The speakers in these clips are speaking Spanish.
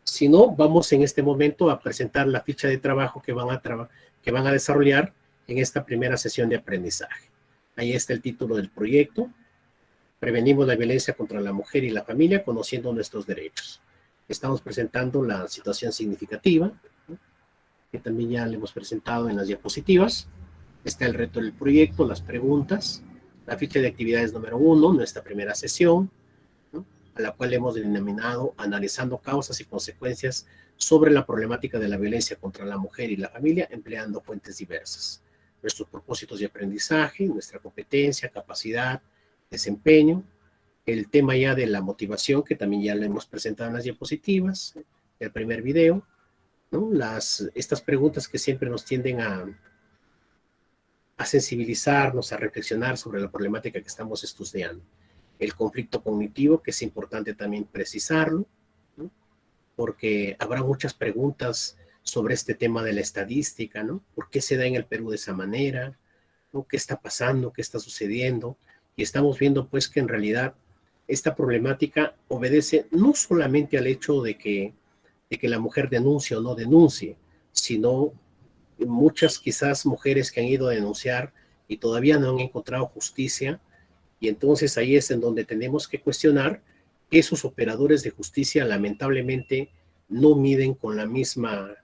Si no, vamos en este momento a presentar la ficha de trabajo que van a desarrollar en esta primera sesión de aprendizaje. Ahí está el título del proyecto. Prevenimos la violencia contra la mujer y la familia conociendo nuestros derechos. Estamos presentando la situación significativa, ¿no?, que también ya le hemos presentado en las diapositivas. Está el reto del proyecto, las preguntas, la ficha de actividades número 1, nuestra primera sesión, ¿no?, a la cual hemos denominado Analizando causas y consecuencias sobre la problemática de la violencia contra la mujer y la familia empleando fuentes diversas. Nuestros propósitos de aprendizaje, nuestra competencia, capacidad, desempeño, el tema ya de la motivación, que también ya lo hemos presentado en las diapositivas, el primer video, ¿no?, estas preguntas que siempre nos tienden a sensibilizarnos, a reflexionar sobre la problemática que estamos estudiando. El conflicto cognitivo, que es importante también precisarlo, ¿no?, porque habrá muchas preguntas sobre este tema de la estadística, ¿no? ¿Por qué se da en el Perú de esa manera? ¿No? ¿Qué está pasando? ¿Qué está sucediendo? Y estamos viendo pues que en realidad esta problemática obedece no solamente al hecho de que la mujer denuncie o no denuncie, sino muchas quizás mujeres que han ido a denunciar y todavía no han encontrado justicia, y entonces ahí es en donde tenemos que cuestionar que esos operadores de justicia lamentablemente no miden con la misma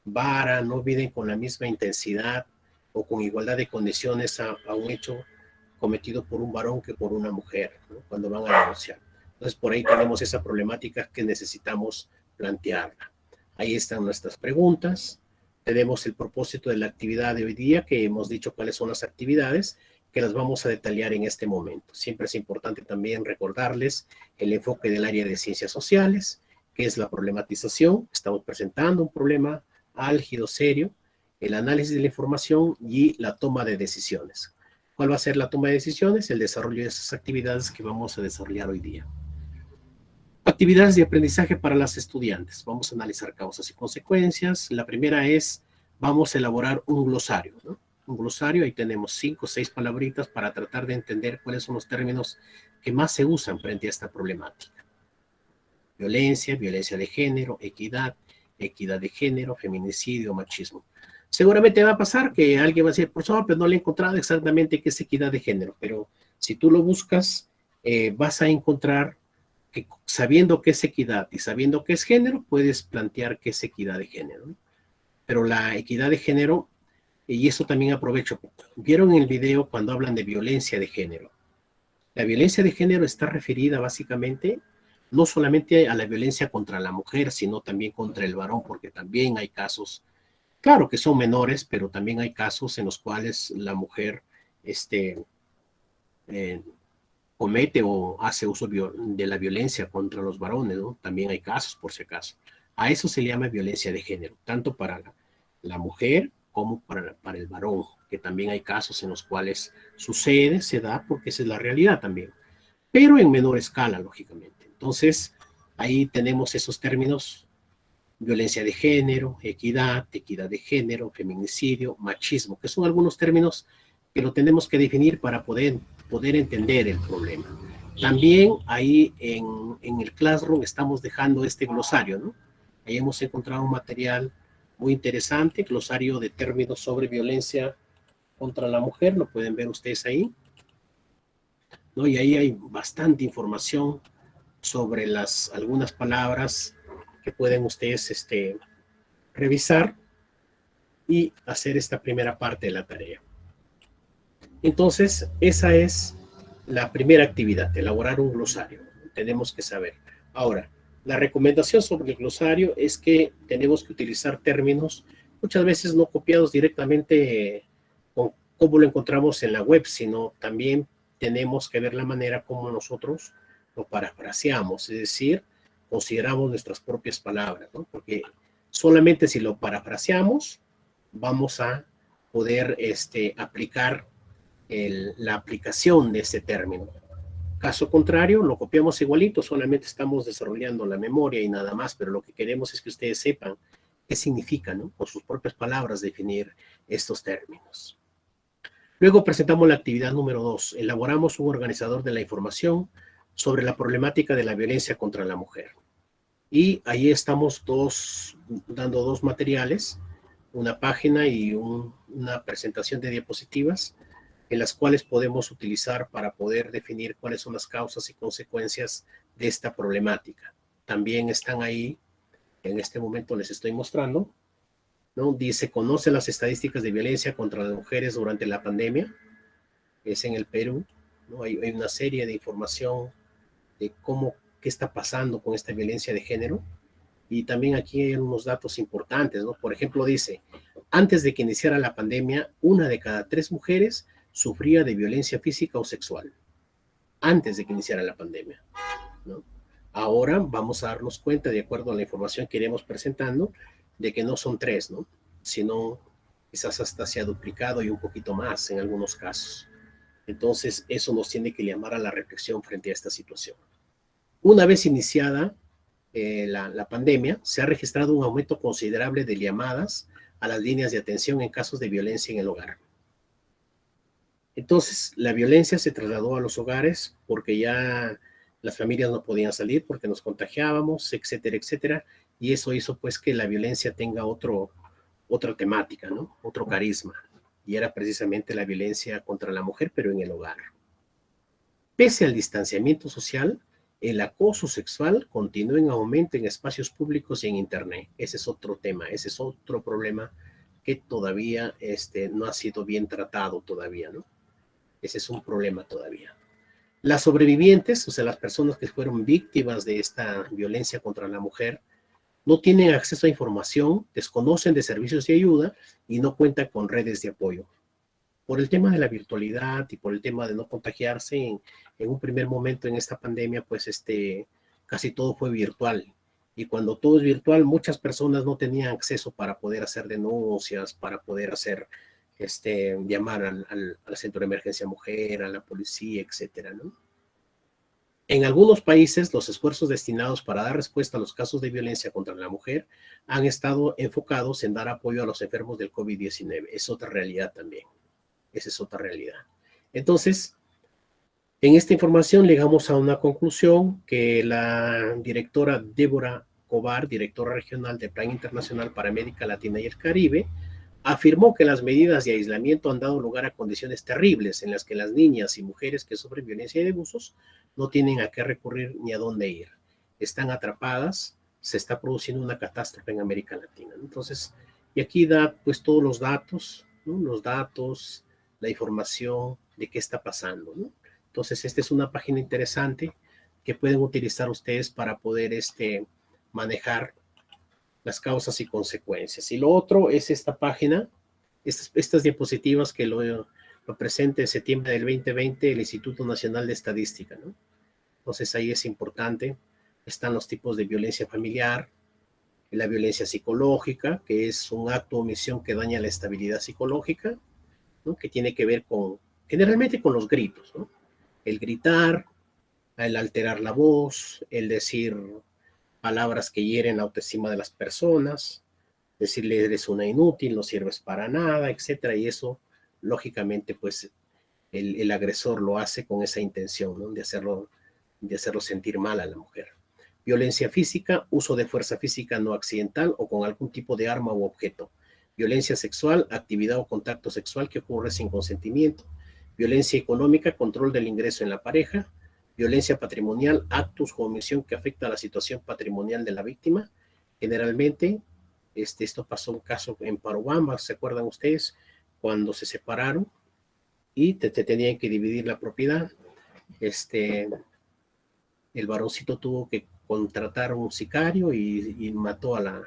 vara, no miden con la misma intensidad o con igualdad de condiciones a un hecho cometido por un varón que por una mujer, ¿no?, cuando van a denunciar. Entonces por ahí tenemos esa problemática que necesitamos plantearla. Ahí están nuestras preguntas. Tenemos el propósito de la actividad de hoy día, que hemos dicho cuáles son las actividades, que las vamos a detallar en este momento. Siempre es importante también recordarles el enfoque del área de ciencias sociales, que es la problematización. Estamos presentando un problema álgido, serio, el análisis de la información y la toma de decisiones. ¿Cuál va a ser la toma de decisiones? El desarrollo de esas actividades que vamos a desarrollar hoy día. Actividades de aprendizaje para las estudiantes. Vamos a analizar causas y consecuencias. La primera es, vamos a elaborar un glosario, ¿no? Un glosario, ahí tenemos 5 o 6 palabritas para tratar de entender cuáles son los términos que más se usan frente a esta problemática. Violencia, violencia de género, equidad, equidad de género, feminicidio, machismo. Seguramente va a pasar que alguien va a decir, profesor, pero no le he encontrado exactamente qué es equidad de género, pero si tú lo buscas, vas a encontrar que sabiendo qué es equidad y sabiendo qué es género, puedes plantear qué es equidad de género, ¿no? Pero la equidad de género, y eso también aprovecho, vieron en el video cuando hablan de violencia de género. La violencia de género está referida básicamente no solamente a la violencia contra la mujer, sino también contra el varón, porque también hay casos, claro que son menores, pero también hay casos en los cuales la mujer comete o hace uso de la violencia contra los varones, ¿no? También hay casos, por si acaso. A eso se le llama violencia de género, tanto para la mujer como para el varón, que también hay casos en los cuales sucede, se da, porque esa es la realidad también, pero en menor escala, lógicamente. Entonces, ahí tenemos esos términos: violencia de género, equidad, equidad de género, feminicidio, machismo, que son algunos términos que lo tenemos que definir para poder entender el problema. También ahí en el Classroom estamos dejando este glosario, ¿no? Ahí hemos encontrado un material muy interesante, glosario de términos sobre violencia contra la mujer, lo pueden ver ustedes ahí, ¿no? Y ahí hay bastante información sobre algunas palabras que pueden ustedes revisar y hacer esta primera parte de la tarea. Entonces, esa es la primera actividad, elaborar un glosario. Tenemos que saber. Ahora, la recomendación sobre el glosario es que tenemos que utilizar términos muchas veces no copiados directamente como lo encontramos en la web, sino también tenemos que ver la manera como nosotros lo parafraseamos, es decir, consideramos nuestras propias palabras, ¿no? Porque solamente si lo parafraseamos vamos a poder aplicar la aplicación de ese término. Caso contrario, lo copiamos igualito, solamente estamos desarrollando la memoria y nada más, pero lo que queremos es que ustedes sepan qué significa, ¿no? Con sus propias palabras definir estos términos. Luego presentamos la actividad número 2. Elaboramos un organizador de la información sobre la problemática de la violencia contra la mujer. Y ahí estamos dando dos materiales, una página y una presentación de diapositivas, en las cuales podemos utilizar para poder definir cuáles son las causas y consecuencias de esta problemática. También están ahí, en este momento les estoy mostrando, ¿no? Dice, conoce las estadísticas de violencia contra las mujeres durante la pandemia, es en el Perú, ¿no? Hay una serie de información de qué está pasando con esta violencia de género, y también aquí hay unos datos importantes, ¿no? Por ejemplo, dice, antes de que iniciara la pandemia, 1 de cada 3 mujeres sufría de violencia física o sexual, antes de que iniciara la pandemia, ¿no? Ahora vamos a darnos cuenta, de acuerdo a la información que iremos presentando, de que no son 3, ¿no? Sino quizás hasta se ha duplicado y un poquito más en algunos casos. Entonces, eso nos tiene que llamar a la reflexión frente a esta situación. Una vez iniciada la pandemia, se ha registrado un aumento considerable de llamadas a las líneas de atención en casos de violencia en el hogar. Entonces, la violencia se trasladó a los hogares porque ya las familias no podían salir porque nos contagiábamos, etcétera, etcétera, y eso hizo pues que la violencia tenga otra temática, ¿no? Otro carisma, y era precisamente la violencia contra la mujer, pero en el hogar. Pese al distanciamiento social, el acoso sexual continúa en aumento en espacios públicos y en Internet. Ese es otro tema, ese es otro problema que todavía no ha sido bien tratado todavía, ¿no? Ese es un problema todavía. Las sobrevivientes, o sea, las personas que fueron víctimas de esta violencia contra la mujer, no tienen acceso a información, desconocen de servicios de ayuda y no cuentan con redes de apoyo. Por el tema de la virtualidad y por el tema de no contagiarse, en un primer momento en esta pandemia, pues casi todo fue virtual. Y cuando todo es virtual, muchas personas no tenían acceso para poder hacer denuncias, para poder hacer, llamar al centro de emergencia mujer, a la policía, etcétera, ¿no? En algunos países, los esfuerzos destinados para dar respuesta a los casos de violencia contra la mujer han estado enfocados en dar apoyo a los enfermos del COVID-19. Es otra realidad también. Esa es otra realidad. Entonces, en esta información llegamos a una conclusión que la directora Débora Cobar, directora regional del Plan Internacional para América Latina y el Caribe, afirmó que las medidas de aislamiento han dado lugar a condiciones terribles en las que las niñas y mujeres que sufren violencia y abusos no tienen a qué recurrir ni a dónde ir. Están atrapadas, se está produciendo una catástrofe en América Latina. Entonces, y aquí da pues todos los datos, ¿no? Los datos, la información de qué está pasando, ¿no? Entonces, esta es una página interesante que pueden utilizar ustedes para poder manejar las causas y consecuencias. Y lo otro es esta página, estas diapositivas que lo presenta en septiembre del 2020 el Instituto Nacional de Estadística, ¿no? Entonces, ahí es importante, están los tipos de violencia familiar, la violencia psicológica, que es un acto o omisión que daña la estabilidad psicológica, ¿no? Que tiene que ver generalmente con los gritos, ¿no? El gritar, el alterar la voz, el decir palabras que hieren la autoestima de las personas, decirle eres una inútil, no sirves para nada, etcétera, y eso, lógicamente, pues el agresor lo hace con esa intención, ¿no? de hacerlo sentir mal a la mujer. Violencia física, uso de fuerza física no accidental o con algún tipo de arma u objeto. Violencia sexual, actividad o contacto sexual que ocurre sin consentimiento. Violencia económica, control del ingreso en la pareja. Violencia patrimonial, actos o omisión que afecta a la situación patrimonial de la víctima. Generalmente, esto pasó un caso en Parobamba, ¿se acuerdan ustedes? Cuando se separaron y te tenían que dividir la propiedad. El varoncito tuvo que contratar a un sicario y mató a la,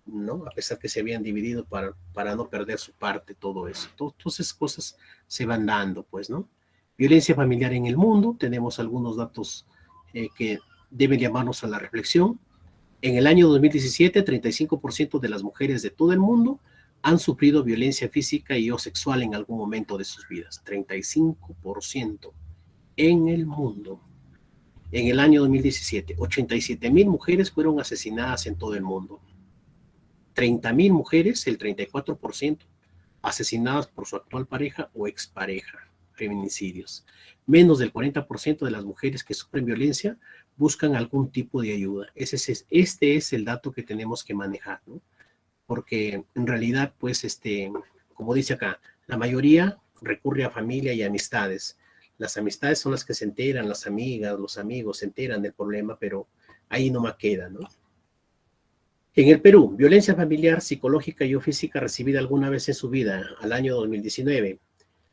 ¿no? A pesar que se habían dividido para no perder su parte, todo eso. Todas esas cosas se van dando, pues, ¿no? Violencia familiar en el mundo, tenemos algunos datos que deben llamarnos a la reflexión. En el año 2017, 35% de las mujeres de todo el mundo han sufrido violencia física y o sexual en algún momento de sus vidas. 35% en el mundo. En el año 2017, 87,000 mujeres fueron asesinadas en todo el mundo. 30,000 mujeres, el 34%, asesinadas por su actual pareja o expareja. feminicidios. Menos del 40% de las mujeres que sufren violencia buscan algún tipo de ayuda. Este es el dato que tenemos que manejar, ¿no? Porque en realidad, pues, como dice acá, la mayoría recurre a familia y amistades. Las amistades son las que se enteran, las amigas, los amigos se enteran del problema, pero ahí nomás queda, ¿no? En el Perú, violencia familiar, psicológica y o física recibida alguna vez en su vida al año 2019,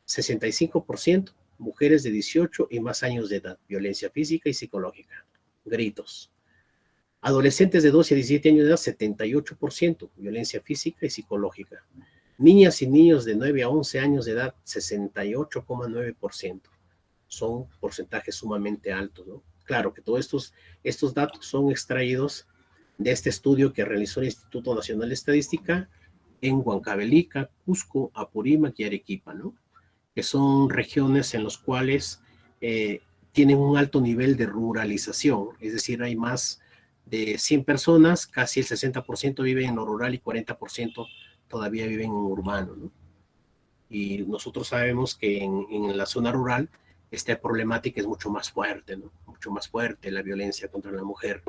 65% mujeres de 18 y más años de edad, violencia física y psicológica, gritos. Adolescentes de 12 a 17 años de edad, 78%, violencia física y psicológica. Niñas y niños de 9 a 11 años de edad, 68,9%. Son porcentajes sumamente altos, ¿no? Claro que todos estos datos son extraídos de este estudio que realizó el Instituto Nacional de Estadística en Huancavelica, Cusco, Apurímac y Arequipa, ¿no? Que son regiones en las cuales tienen un alto nivel de ruralización, es decir, hay más de 100 personas, casi el 60% vive en lo rural y 40% todavía viven en urbano, ¿no? Y nosotros sabemos que en la zona rural esta problemática es mucho más fuerte, ¿no? Mucho más fuerte la violencia contra la mujer.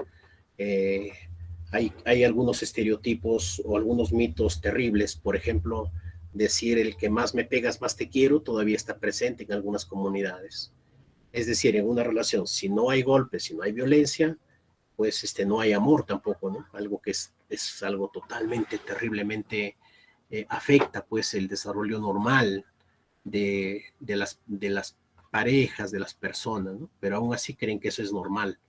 Hay algunos estereotipos o algunos mitos terribles, por ejemplo, decir el que más me pegas, más te quiero, todavía está presente en algunas comunidades. Es decir, en una relación, si no hay golpes, si no hay violencia, pues no hay amor tampoco, ¿no? Algo que es algo totalmente, terriblemente afecta pues el desarrollo normal de las parejas, de las personas, ¿no? Pero aún así creen que eso es normal.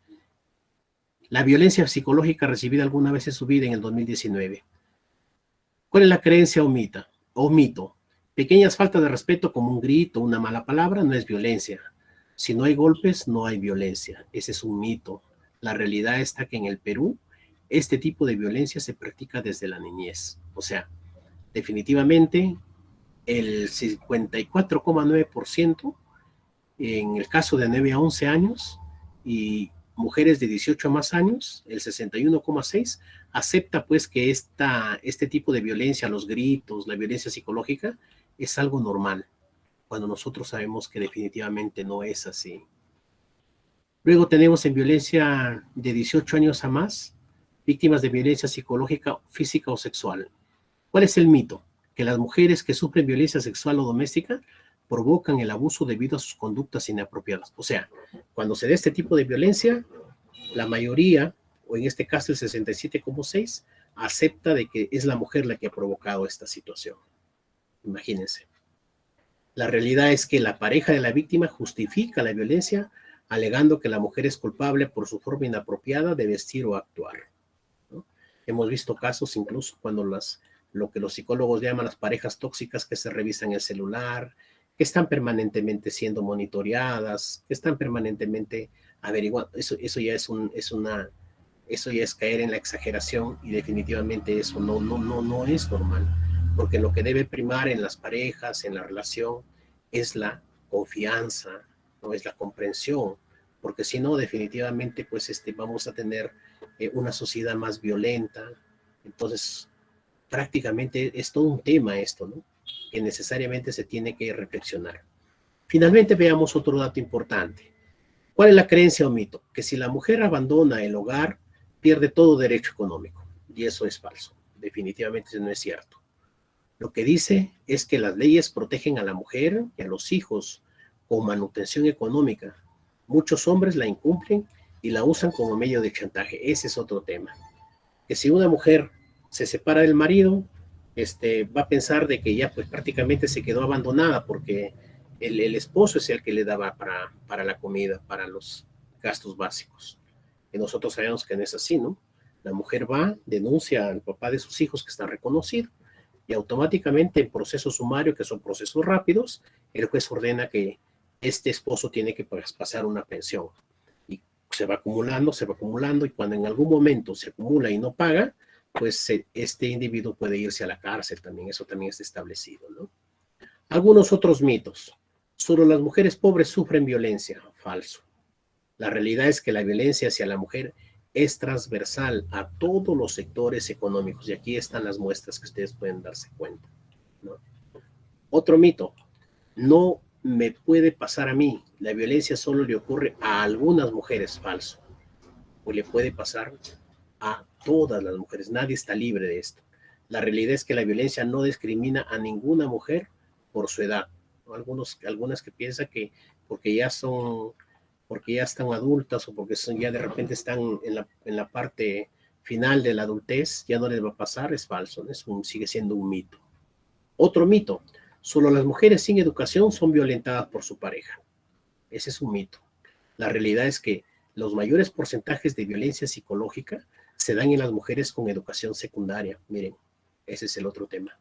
La violencia psicológica recibida alguna vez en su vida en el 2019. ¿Cuál es la creencia o mito? Pequeñas faltas de respeto como un grito, una mala palabra, no es violencia. Si no hay golpes, no hay violencia. Ese es un mito. La realidad está que en el Perú, este tipo de violencia se practica desde la niñez. O sea, definitivamente el 54,9% en el caso de 9 a 11 años y mujeres de 18 a más años, el 61,6% acepta pues que este tipo de violencia, los gritos, la violencia psicológica, es algo normal, cuando nosotros sabemos que definitivamente no es así. Luego tenemos en violencia de 18 años a más, víctimas de violencia psicológica, física o sexual. ¿Cuál es el mito? Que las mujeres que sufren violencia sexual o doméstica provocan el abuso debido a sus conductas inapropiadas. O sea, cuando se da este tipo de violencia, la mayoría, o en este caso el 67,6%, acepta de que es la mujer la que ha provocado esta situación. Imagínense. La realidad es que la pareja de la víctima justifica la violencia alegando que la mujer es culpable por su forma inapropiada de vestir o actuar, ¿no? Hemos visto casos incluso cuando lo que los psicólogos llaman las parejas tóxicas que se revisan el celular, que están permanentemente siendo monitoreadas, que están permanentemente averiguando. Eso ya eso ya es caer en la exageración y definitivamente eso no es normal, porque lo que debe primar en las parejas, en la relación, es la confianza, no es la comprensión, porque si no, definitivamente, pues vamos a tener una sociedad más violenta. Entonces, prácticamente es todo un tema esto, ¿no? Que necesariamente se tiene que reflexionar. Finalmente, veamos otro dato importante. ¿Cuál es la creencia o mito? Que si la mujer abandona el hogar, pierde todo derecho económico. Y eso es falso. Definitivamente eso no es cierto. Lo que dice es que las leyes protegen a la mujer y a los hijos con manutención económica. Muchos hombres la incumplen y la usan como medio de chantaje. Ese es otro tema. Que si una mujer se separa del marido, va a pensar de que ya pues prácticamente se quedó abandonada porque el esposo es el que le daba para la comida, para los gastos básicos. Y nosotros sabemos que no es así, ¿no? La mujer va, denuncia al papá de sus hijos que está reconocido y automáticamente en proceso sumario, que son procesos rápidos, el juez ordena que este esposo tiene que pasar una pensión. Y se va acumulando y cuando en algún momento se acumula y no paga, pues este individuo puede irse a la cárcel también, eso también está establecido, ¿no? Algunos otros mitos. Solo las mujeres pobres sufren violencia. Falso. La realidad es que la violencia hacia la mujer es transversal a todos los sectores económicos y aquí están las muestras que ustedes pueden darse cuenta, ¿no? Otro mito. No me puede pasar a mí. La violencia solo le ocurre a algunas mujeres, falso. O le puede pasar a todas las mujeres. Nadie está libre de esto. La realidad es que la violencia no discrimina a ninguna mujer por su edad. Algunas que piensan que porque ya están adultas o porque ya de repente están en la parte final de la adultez, ya no les va a pasar, es falso, ¿no? Sigue siendo un mito. Otro mito, solo las mujeres sin educación son violentadas por su pareja. Ese es un mito. La realidad es que los mayores porcentajes de violencia psicológica se dan en las mujeres con educación secundaria. Miren, ese es el otro tema.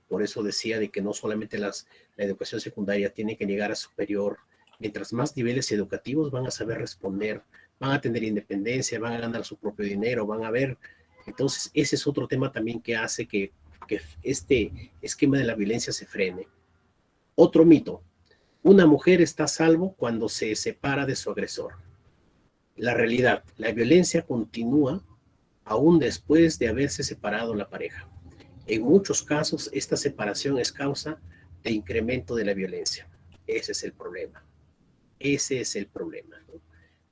Por eso decía de que no solamente la educación secundaria tiene que llegar a superior. Mientras más niveles educativos van a saber responder, van a tener independencia, van a ganar su propio dinero, van a ver. Entonces, ese es otro tema también que hace que este esquema de la violencia se frene. Otro mito, una mujer está a salvo cuando se separa de su agresor. La realidad, la violencia continúa aún después de haberse separado la pareja. En muchos casos, esta separación es causa de incremento de la violencia. Ese es el problema. Ese es el problema, ¿no?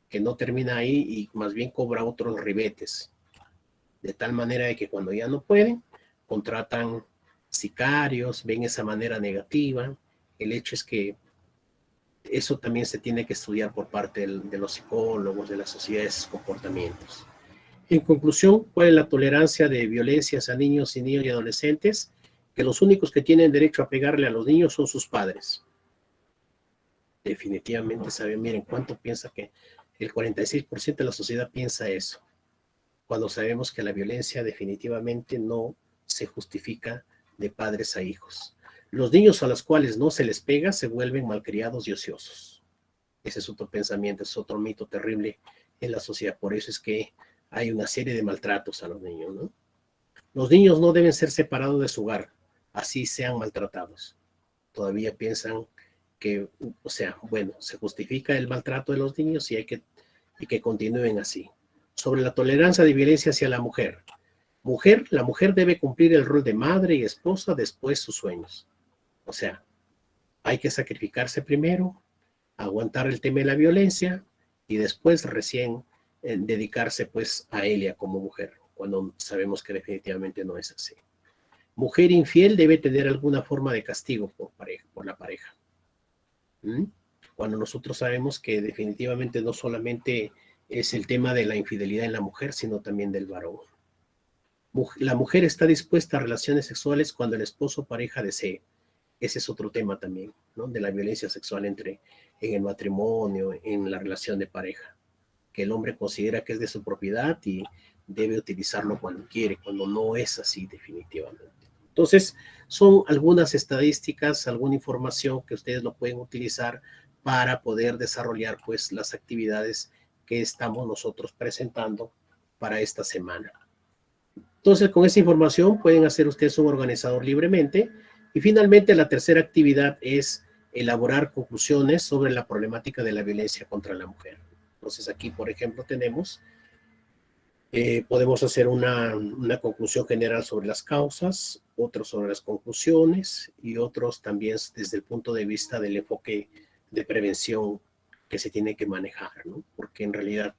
Que no termina ahí y más bien cobra otros ribetes. De tal manera de que cuando ya no pueden, contratan sicarios, ven esa manera negativa. El hecho es que eso también se tiene que estudiar por parte de los psicólogos, de las sociedades, comportamientos. En conclusión, ¿cuál es la tolerancia de violencias a niños y adolescentes? Que los únicos que tienen derecho a pegarle a los niños son sus padres. Definitivamente saben, miren, ¿cuánto piensa que el 46% de la sociedad piensa eso? Cuando sabemos que la violencia definitivamente no se justifica de padres a hijos. Los niños a los cuales no se les pega se vuelven malcriados y ociosos. Ese es otro pensamiento, es otro mito terrible en la sociedad. Por eso es que hay una serie de maltratos a los niños, ¿no? Los niños no deben ser separados de su hogar, así sean maltratados. Todavía piensan que, o sea, bueno, se justifica el maltrato de los niños y que continúen así. Sobre la tolerancia de violencia hacia la mujer. La mujer debe cumplir el rol de madre y esposa después sus sueños. O sea, hay que sacrificarse primero, aguantar el tema de la violencia y después recién dedicarse pues a ella como mujer, cuando sabemos que definitivamente no es así. Mujer infiel debe tener alguna forma de castigo por la pareja. Cuando nosotros sabemos que definitivamente no solamente es el tema de la infidelidad en la mujer, sino también del varón. La mujer está dispuesta a relaciones sexuales cuando el esposo o pareja desee. Ese es otro tema también, ¿no? De la violencia sexual en el matrimonio, en la relación de pareja, que el hombre considera que es de su propiedad y debe utilizarlo cuando quiere, cuando no es así definitivamente. Entonces, son algunas estadísticas, alguna información que ustedes lo pueden utilizar para poder desarrollar pues las actividades que estamos nosotros presentando para esta semana. Entonces, con esa información pueden hacer ustedes un organizador libremente. Y finalmente, la tercera actividad es elaborar conclusiones sobre la problemática de la violencia contra la mujer. Entonces, aquí, por ejemplo, podemos hacer una conclusión general sobre las causas, otros sobre las conclusiones y otros también desde el punto de vista del enfoque de prevención que se tiene que manejar, ¿no? Porque en realidad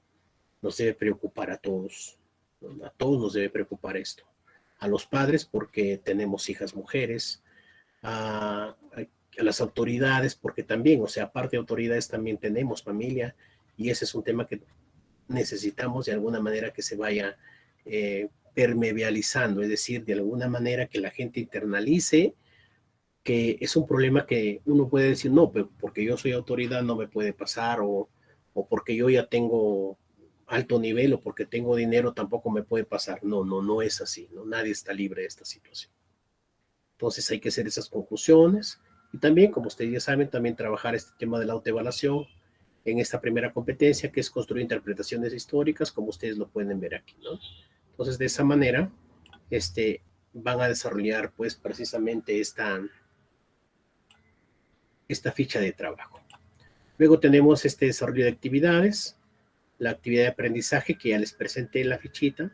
nos debe preocupar a todos, ¿no? A todos nos debe preocupar esto. A los padres porque tenemos hijas mujeres, a las autoridades porque también, o sea, aparte de autoridades también tenemos familia y ese es un tema que necesitamos de alguna manera que se vaya permeabilizando, es decir, de alguna manera que la gente internalice que es un problema que uno puede decir, no, pero porque yo soy autoridad no me puede pasar, o porque yo ya tengo alto nivel, o porque tengo dinero tampoco me puede pasar. No, no, no es así, ¿no? Nadie está libre de esta situación. Entonces hay que hacer esas conclusiones y también, como ustedes ya saben, también trabajar este tema de la autoevaluación en esta primera competencia, que es construir interpretaciones históricas, como ustedes lo pueden ver aquí, ¿no? Entonces, de esa manera, van a desarrollar, pues, precisamente esta ficha de trabajo. Luego tenemos este desarrollo de actividades, la actividad de aprendizaje que ya les presenté en la fichita,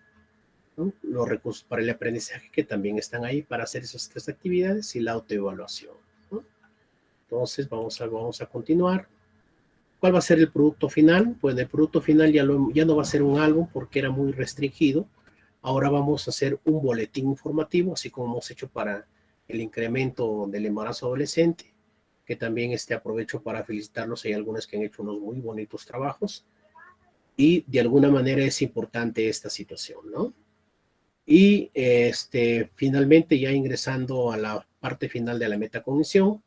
¿no? Los recursos para el aprendizaje que también están ahí para hacer esas tres actividades y la autoevaluación, ¿no? Entonces vamos a continuar. ¿Cuál va a ser el producto final? Pues el producto final ya no va a ser un álbum porque era muy restringido. Ahora vamos a hacer un boletín informativo, así como hemos hecho para el incremento del embarazo adolescente, que también aprovecho para felicitarlos. Hay algunos que han hecho unos muy bonitos trabajos y de alguna manera es importante esta situación, ¿no? Y finalmente, ya ingresando a la parte final de la metacognición,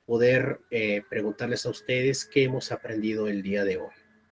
poder preguntarles a ustedes qué hemos aprendido el día de hoy.